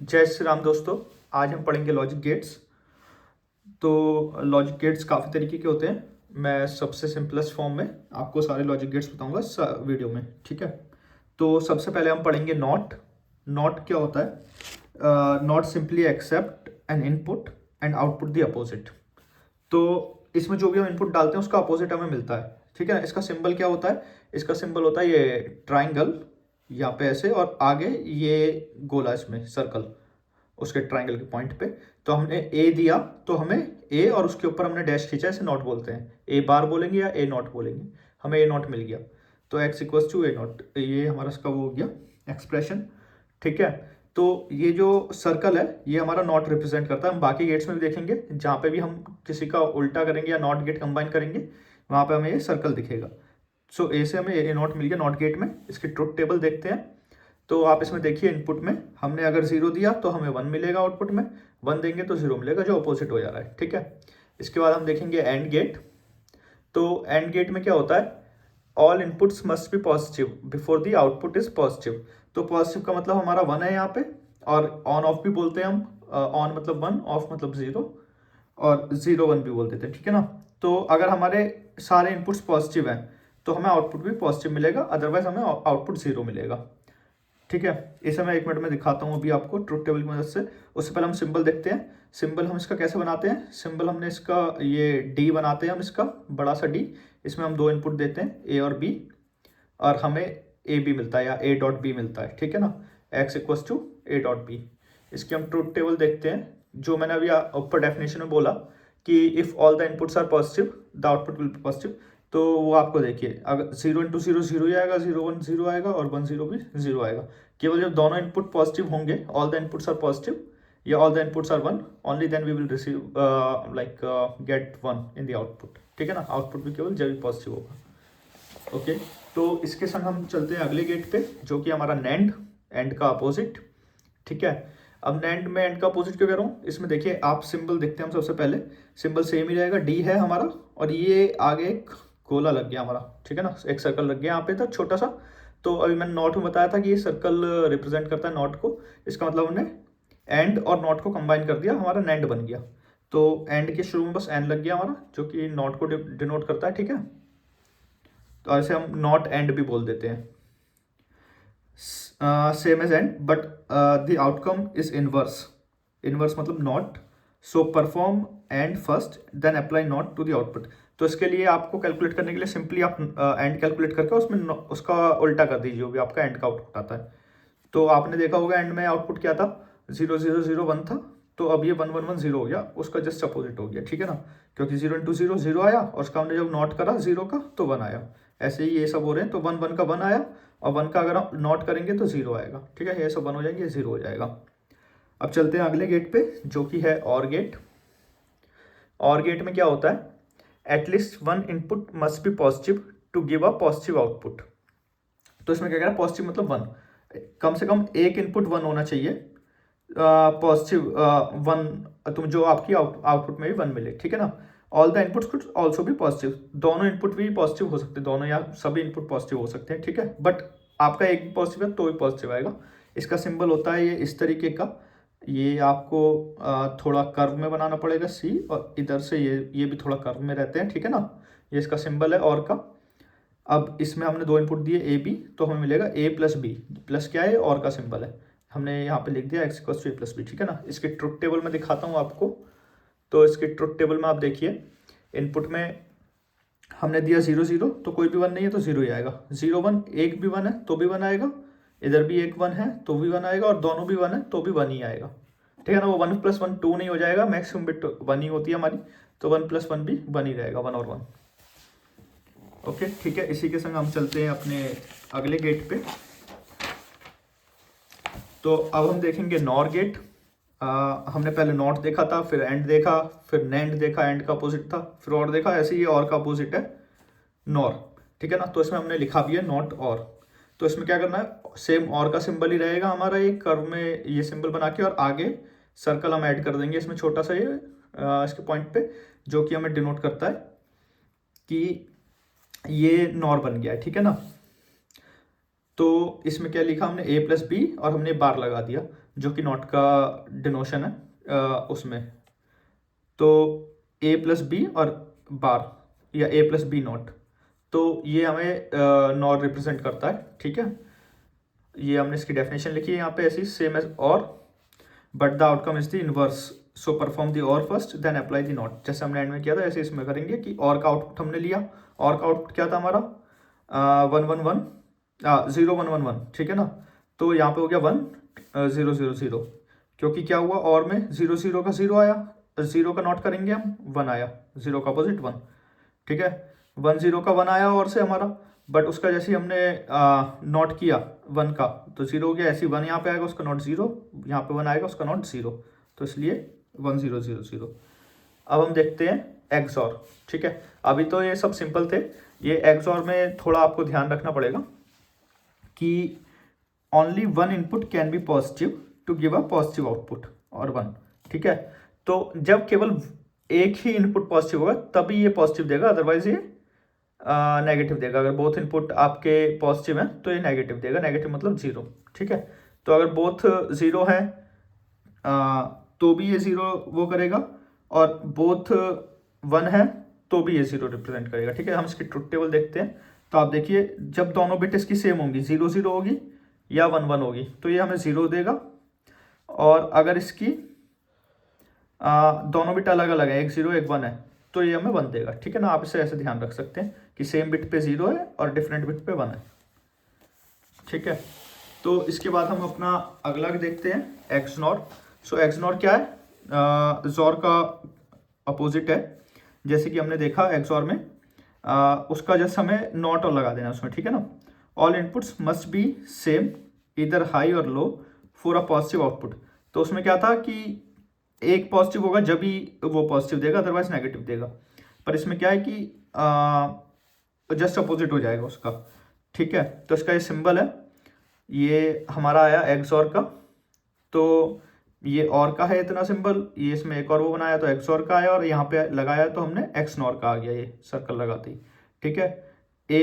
जय श्री राम दोस्तों। आज हम पढ़ेंगे लॉजिक गेट्स। तो लॉजिक गेट्स काफ़ी तरीके के होते हैं। मैं सबसे सिंपलेस्ट फॉर्म में आपको सारे लॉजिक गेट्स बताऊंगा इस वीडियो में, ठीक है। तो सबसे पहले हम पढ़ेंगे नॉट। नॉट क्या होता है? NOT simply accept an input and output the opposite. तो इसमें जो भी हम इनपुट डालते हैं उसका अपोजिट हमें मिलता है, ठीक है ना। इसका सिंबल क्या होता है? इसका सिंबल होता है ये ट्राइंगल, यहाँ पे ऐसे, और आगे ये गोला, इसमें सर्कल, उसके ट्राइंगल के पॉइंट पे। तो हमने ए दिया तो हमें ए, और उसके ऊपर हमने डैश खींचा, इसे नॉट बोलते हैं। ए बार बोलेंगे या ए नॉट बोलेंगे, हमें ए नॉट मिल गया। तो X equals to A NOT, ये हमारा इसका वो हो गया एक्सप्रेशन, ठीक है। तो ये जो सर्कल है ये हमारा नॉट रिप्रेजेंट करता है। हम बाकी गेट्स में भी देखेंगे, जहाँ पे भी हम किसी का उल्टा करेंगे या नॉट गेट कंबाइन करेंगे, वहाँ पे हमें ये सर्कल दिखेगा। सो ए से हमें ए नॉट मिल गया नॉट गेट में। इसकी ट्रुथ टेबल देखते हैं। तो आप इसमें देखिए, इनपुट में हमने अगर 0 दिया तो हमें 1 मिलेगा, आउटपुट में 1 देंगे तो 0 मिलेगा, जो अपोजिट हो जा रहा है, ठीक है। इसके बाद हम देखेंगे एंड गेट। तो एंड गेट में क्या होता है? All inputs must be positive before the output is positive. तो पॉजिटिव का मतलब हमारा 1 है यहाँ पे, और ऑन ऑफ भी बोलते हैं हम। ऑन मतलब 1, ऑफ मतलब 0, और 0 1 भी बोल देते हैं, ठीक है ना। तो अगर हमारे सारे इनपुट्स पॉजिटिव हैं तो हमें आउटपुट भी पॉजिटिव मिलेगा, अदरवाइज हमें आउटपुट 0 मिलेगा, ठीक है। इसे मैं 1 मिनट में दिखाता हूँ अभी आपको ट्रुथ टेबल की मदद से। उससे पहले हम सिंबल देखते हैं। सिंबल हम इसका कैसे बनाते हैं? सिंबल हमने इसका ये डी बनाते हैं हम, इसका बड़ा सा डी। इसमें हम 2 इनपुट देते हैं, ए और बी, और हमें ए बी मिलता है या ए डॉट बी मिलता है, ठीक है ना। X equals to A dot B. इसकी हम ट्रुथ टेबल देखते हैं, जो मैंने अभी ऊपर डेफिनेशन में बोला कि if all the inputs are positive the output will be positive. तो वो आपको देखिए, अगर 0 इंटू 0 0 ही आएगा, 0 1 0 आएगा, और 1 0 भी 0 आएगा। केवल जब दोनों इनपुट पॉजिटिव होंगे, all the inputs are positive या all the inputs are 1, only then we will receive like gate 1 in the output, ठीक है ना। आउटपुट भी केवल जब पॉजिटिव होगा, ओके। तो इसके संग हम चलते हैं अगले गेट पे, जो कि हमारा नैंड, एंड का अपोजिट, ठीक है। अब नैंड में एंड का अपोजिट क्यों कह रहा हूँ? इसमें देखिए, आप सिंबल देखते हैं हम सबसे पहले। सिंबल सेम ही रहेगा, डी है हमारा, और ये आगे एक गोला लग गया हमारा, ठीक है ना। एक सर्कल लग गया यहाँ पे था छोटा सा। तो अभी मैंने नॉट में बताया था कि ये सर्कल रिप्रेजेंट करता है नॉट को। इसका मतलब हमने एंड और नॉट को कंबाइन कर दिया, हमारा नैंड बन गया। तो एंड के शुरू में बस एन लग गया हमारा, जो कि नॉट को डिनोट करता है, ठीक है। तो ऐसे हम नॉट एंड भी बोल देते हैं, same as and, but the outcome is inverse. Inverse मतलब not. So perform and first, then apply not to the output. तो इसके लिए आपको कैलकुलेट करने के लिए सिंपली आप एंड कैलकुलेट करके उसमें उसका उल्टा कर दीजिए, जो भी आपका एंड का आउटपुट आता है। तो आपने देखा होगा एंड में आउटपुट क्या था? 0 0 0 1 था। तो अब ये 1 1 1 0 हो गया, उसका जस्ट अपोजिट हो गया, ठीक है ना। क्योंकि 0 इंटू 0 0 आया, और उसका हमने जब नॉट करा 0 का तो 1 आया। ऐसे ही ये सब हो रहे हैं। तो 1 1 का 1 आया, और 1 का अगर आप नॉट करेंगे तो 0 आएगा, ठीक है। ये सब 1 हो जाएंगे, 0 हो जाएगा। अब चलते हैं अगले गेट पे, जो कि है और गेट। और गेट में क्या होता है? At least 1 input must be positive to give a positive output. तो इसमें क्या कह रहा है? पॉजिटिव मतलब 1, कम से कम एक इनपुट 1 होना चाहिए, पॉजिटिव 1, तुम जो आपकी आउटपुट में भी 1 मिले, ठीक है ना। All the inputs could also भी पॉजिटिव, दोनों इनपुट भी पॉजिटिव हो सकते हैं, दोनों या सभी इनपुट पॉजिटिव हो सकते हैं, ठीक है। बट आपका एक भी पॉजिटिव है तो भी पॉजिटिव आएगा। इसका सिंबल होता है ये इस तरीके का। ये आपको थोड़ा कर्व में बनाना पड़ेगा सी, और इधर से ये भी थोड़ा कर्व में रहते हैं, ठीक है ना। ये इसका सिंबल है और का। अब इसमें हमने 2 इनपुट दिए ए बी, तो हमें मिलेगा ए प्लस बी। प्लस क्या है? और का सिंबल है, हमने यहाँ पे लिख दिया X equals to A plus B, ठीक है ना। इसके ट्रुथ टेबल में दिखाता हूँ आपको। तो इसके ट्रुथ टेबल में आप देखिए, इनपुट में हमने दिया 0 0, तो कोई भी 1 नहीं है तो 0 ही आएगा। 0 1, एक भी 1 है तो भी 1 आएगा, इधर भी एक 1 है तो भी 1 आएगा, और दोनों भी 1 है तो भी 1 ही आएगा, ठीक है ना। वो 1 + 1 2 नहीं हो जाएगा, मैक्सिमम बिट 1 ही होती है हमारी। तो 1 + 1 भी 1 ही रहेगा, 1 और 1, ओके, ठीक है। इसी के संग हम चलते हैं अपने अगले गेट पे। तो अब हम देखेंगे नॉर गेट। हमने पहले नॉट देखा था, फिर एंड देखा, फिर नैंड देखा, एंड का अपोजिट था, फिर और देखा। ऐसे ही और का अपोजिट है नॉर, ठीक है ना। तो इसमें हमने लिखा भी है नॉट और। तो इसमें क्या करना है? सेम और का सिंबल ही रहेगा हमारा, एक कर्व में ये सिंबल बना के, और आगे सर्कल हम ऐड कर देंगे इसमें छोटा सा ये इसके पॉइंट पे, जो कि हमें डिनोट करता है कि ये नॉर बन गया है, ठीक है ना। तो इसमें क्या लिखा हमने a प्लस बी और हमने बार लगा दिया जो कि नॉट का डिनोशन है उसमें। तो a प्लस बी और बार या a प्लस बी नॉट, तो ये हमें नॉट रिप्रेजेंट करता है, ठीक है। ये हमने इसकी डेफिनेशन लिखी है यहाँ पे ऐसी, same as or, but the outcome is the inverse, so perform the or first then apply the not. जैसे हमने एंड में किया था ऐसे इसमें करेंगे कि और का आउटपुट हमने लिया, और का आउटपुट क्या था हमारा 0 1 1, ठीक है ना। तो यहाँ पे हो गया 1 0 0 0, क्योंकि क्या हुआ और में 0 0 का 0 आया, 0 का नॉट करेंगे हम 1 आया, 0 का अपोजिट 1, ठीक है। 1 0 का 1 आया और से हमारा, बट उसका जैसे ही हमने नॉट किया 1 का तो 0 हो गया, ऐसे 1 यहाँ पे आएगा उसका नॉट 0, यहाँ पे 1 आएगा उसका नॉट 0, तो इसलिए 1 0 0 0। अब हम देखते हैं XOR, ठीक है। अभी तो ये सब सिंपल थे, ये XOR में थोड़ा आपको ध्यान रखना पड़ेगा कि only one input can be positive to give a positive output और 1, ठीक है। तो जब केवल एक ही इनपुट पॉजिटिव होगा तभी ये पॉजिटिव देगा, अदरवाइज ये नेगेटिव देगा। अगर बोथ इनपुट आपके पॉजिटिव हैं तो ये नेगेटिव देगा, नेगेटिव मतलब 0, ठीक है। तो अगर बोथ 0 हैं तो भी ये 0 वो करेगा, और बोथ 1 है तो भी ये 0 रिप्रेजेंट करेगा, ठीक है। हम इसकी ट्रुथ टेबल देखते हैं, तो आप देखिए जब दोनों बिट इसकी सेम होंगी, 0 0 होगी या 1 1 होगी, तो ये हमें 0 देगा। और अगर इसकी दोनों बिट अलग अलग है, एक 0 एक 1 है, तो ये हमें 1 देगा, ठीक है ना। आप इसे ऐसे ध्यान रख सकते हैं कि सेम बिट पे 0 है और डिफरेंट बिट पे 1 है, ठीक है। तो इसके बाद हम अपना अगला देखते हैं XNOR। सो XNOR क्या है, XOR का अपोजिट है। जैसे कि हमने देखा XOR में उसका जस्ट हमें नॉट और लगा देना उसमें, ठीक है ना। All inputs must be same इधर हाई और लो फॉर अ पॉजिटिव आउटपुट। तो उसमें क्या था कि एक पॉजिटिव होगा जब ही वो पॉजिटिव देगा, अदरवाइज नेगेटिव देगा। पर इसमें क्या है कि जस्ट अपोजिट हो जाएगा उसका, ठीक है। तो इसका ये सिंबल है, ये हमारा आया XOR का, तो ये और का है इतना सिंबल, ये इसमें एक और वो बनाया तो XOR का आया, और यहाँ पे लगाया तो हमने XNOR का आ गया, ये सर्कल लगाते ही, ठीक है। A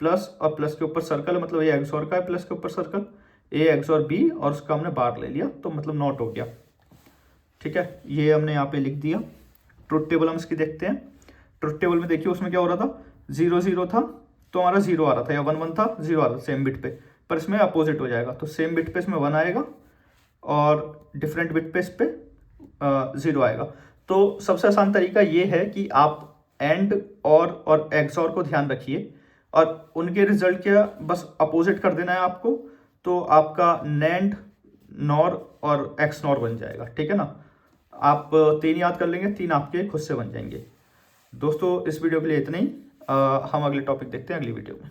प्लस और प्लस के ऊपर सर्कल है, मतलब ये XOR का है, प्लस के ऊपर सर्कल, A XOR B और उसका हमने बार ले लिया तो मतलब नॉट हो गया, ठीक है। ये हमने यहाँ पे लिख दिया। ट्रुथ टेबल हम इसकी देखते हैं। ट्रुथ टेबल में देखिए उसमें क्या हो रहा था, 0 0 था तो हमारा 0 आ रहा था, या 1 1 था 0 आ रहा था सेम बिट पे, पर इसमें अपोजिट हो जाएगा, तो सेम बिट पे इसमें 1 आएगा और डिफरेंट बिट पे इस पे 0 आएगा। तो सबसे आसान तरीका ये है कि आप एंड और XOR को ध्यान रखिए और उनके रिजल्ट क्या बस अपोजिट कर देना है आपको, तो आपका NAND NOR और XNOR बन जाएगा, ठीक है ना। आप 3 याद कर लेंगे, 3 आपके खुद से बन जाएंगे। दोस्तों इस वीडियो के लिए इतना ही, हम अगले टॉपिक देखते हैं अगली वीडियो में।